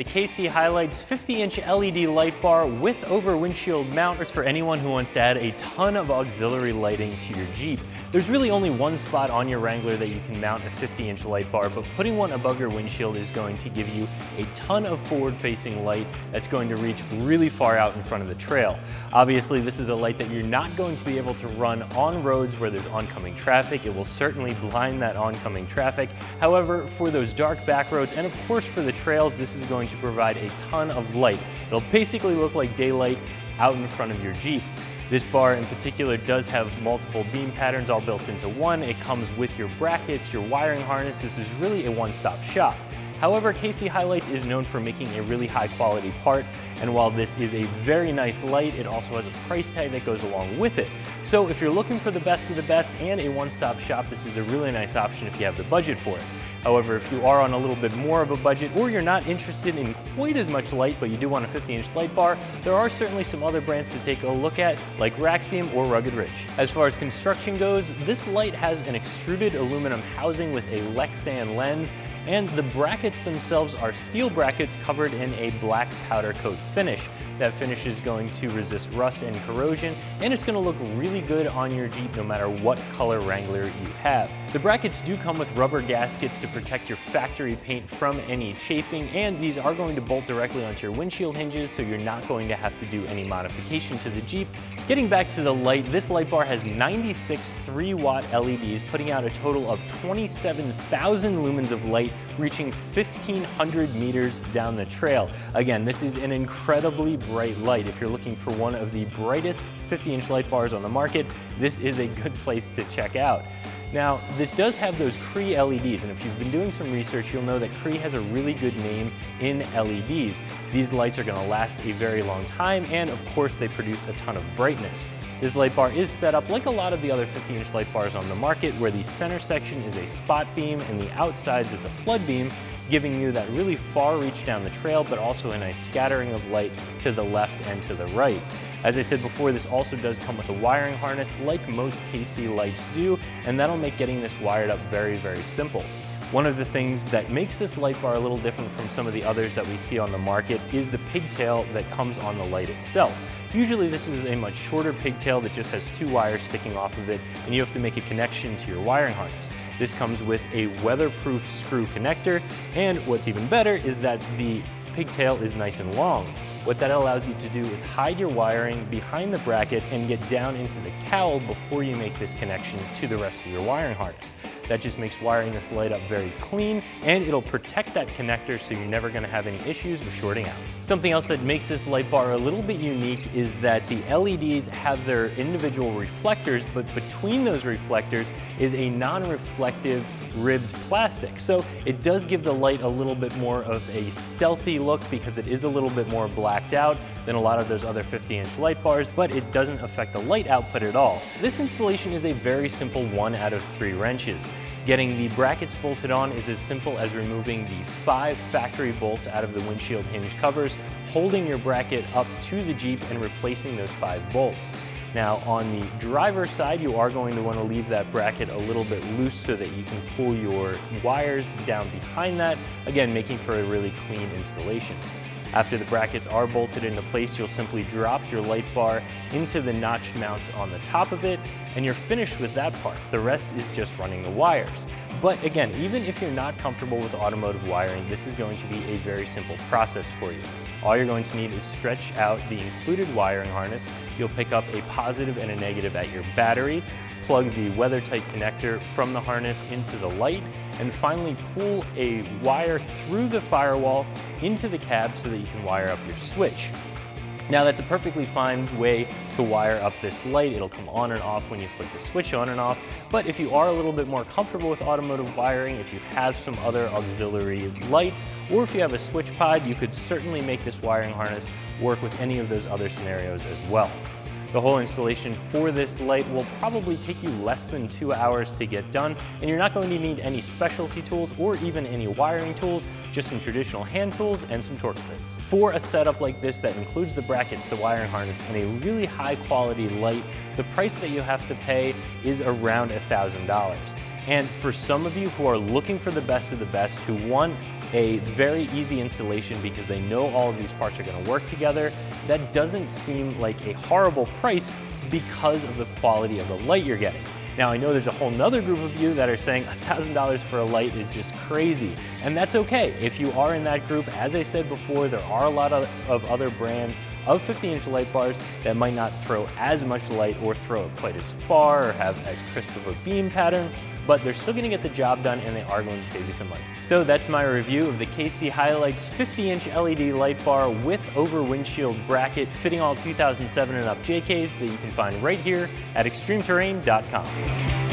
The KC HiLiTES 50-inch LED light bar with over windshield mount is for anyone who wants to add a ton of auxiliary lighting to your Jeep. There's really only one spot on your Wrangler that you can mount a 50-inch light bar, but putting one above your windshield is going to give you a ton of forward-facing light that's going to reach really far out in front of the trail. Obviously, this is a light that you're not going to be able to run on roads where there's oncoming traffic. It will certainly blind that oncoming traffic. However, for those dark back roads, and of course for the trails, this is going to provide a ton of light. It'll basically look like daylight out in front of your Jeep. This bar in particular does have multiple beam patterns all built into one. It comes with your brackets, your wiring harness. This is really a one-stop shop. However, KC HiLiTES is known for making a really high quality part, and while this is a very nice light, it also has a price tag that goes along with it. So if you're looking for the best of the best and a one-stop shop, this is a really nice option if you have the budget for it. However, if you are on a little bit more of a budget, or you're not interested in quite as much light, but you do want a 50-inch light bar, there are certainly some other brands to take a look at, like Lexan or Rugged Ridge. As far as construction goes, this light has an extruded aluminum housing with a Lexan lens, and the brackets themselves are steel brackets covered in a black powder coat finish. That finish is going to resist rust and corrosion, and it's going to look really good on your Jeep no matter what color Wrangler you have. The brackets do come with rubber gaskets to protect your factory paint from any chafing, and these are going to bolt directly onto your windshield hinges, so you're not going to have to do any modification to the Jeep. Getting back to the light, this light bar has 96 3-watt LEDs, putting out a total of 27,000 lumens of light, reaching 1,500 meters down the trail. Again, this is an incredibly bright light. If you're looking for one of the brightest 50-inch light bars on the market, this is a good place to check out. Now, this does have those Cree LEDs, and if you've been doing some research, you'll know that Cree has a really good name in LEDs. These lights are going to last a very long time, and of course they produce a ton of brightness. This light bar is set up like a lot of the other 50-inch light bars on the market, where the center section is a spot beam and the outsides is a flood beam, giving you that really far reach down the trail, but also a nice scattering of light to the left and to the right. As I said before, this also does come with a wiring harness like most KC lights do, and that'll make getting this wired up very, very simple. One of the things that makes this light bar a little different from some of the others that we see on the market is the pigtail that comes on the light itself. Usually this is a much shorter pigtail that just has 2 wires sticking off of it, and you have to make a connection to your wiring harness. This comes with a weatherproof screw connector, and what's even better is that the pigtail is nice and long. What that allows you to do is hide your wiring behind the bracket and get down into the cowl before you make this connection to the rest of your wiring harness. That just makes wiring this light up very clean, and it'll protect that connector so you're never going to have any issues with shorting out. Something else that makes this light bar a little bit unique is that the LEDs have their individual reflectors, but between those reflectors is a non-reflective ribbed plastic. So it does give the light a little bit more of a stealthy look because it is a little bit more blacked out than a lot of those other 50-inch light bars, but it doesn't affect the light output at all. This installation is a very simple 1 out of 3 wrenches. Getting the brackets bolted on is as simple as removing the 5 factory bolts out of the windshield hinge covers, holding your bracket up to the Jeep and replacing those 5 bolts. Now on the driver's side, you are going to want to leave that bracket a little bit loose so that you can pull your wires down behind that, again making for a really clean installation. After the brackets are bolted into place, you'll simply drop your light bar into the notched mounts on the top of it, and you're finished with that part. The rest is just running the wires. But again, even if you're not comfortable with automotive wiring, this is going to be a very simple process for you. All you're going to need is stretch out the included wiring harness. You'll pick up a positive and a negative at your battery, plug the weather-tight connector from the harness into the light, and finally pull a wire through the firewall into the cab so that you can wire up your switch. Now that's a perfectly fine way to wire up this light. It'll come on and off when you flick the switch on and off, but if you are a little bit more comfortable with automotive wiring, if you have some other auxiliary lights, or if you have a switch pod, you could certainly make this wiring harness work with any of those other scenarios as well. The whole installation for this light will probably take you less than 2 hours to get done, and you're not going to need any specialty tools or even any wiring tools, just some traditional hand tools and some Torx bits. For a setup like this that includes the brackets, the wiring harness, and a really high quality light, the price that you have to pay is around $1,000. And for some of you who are looking for the best of the best, who want a very easy installation because they know all of these parts are going to work together. That doesn't seem like a horrible price because of the quality of the light you're getting. Now, I know there's a whole nother group of you that are saying $1,000 for a light is just crazy, and that's okay. If you are in that group, as I said before, there are a lot of other brands of 50-inch light bars that might not throw as much light or throw it quite as far or have as crisp of a beam pattern, but they're still going to get the job done and they are going to save you some money. So that's my review of the KC HiLiTES 50-inch LED light bar with over windshield bracket fitting all 2007 and up JKs that you can find right here at ExtremeTerrain.com.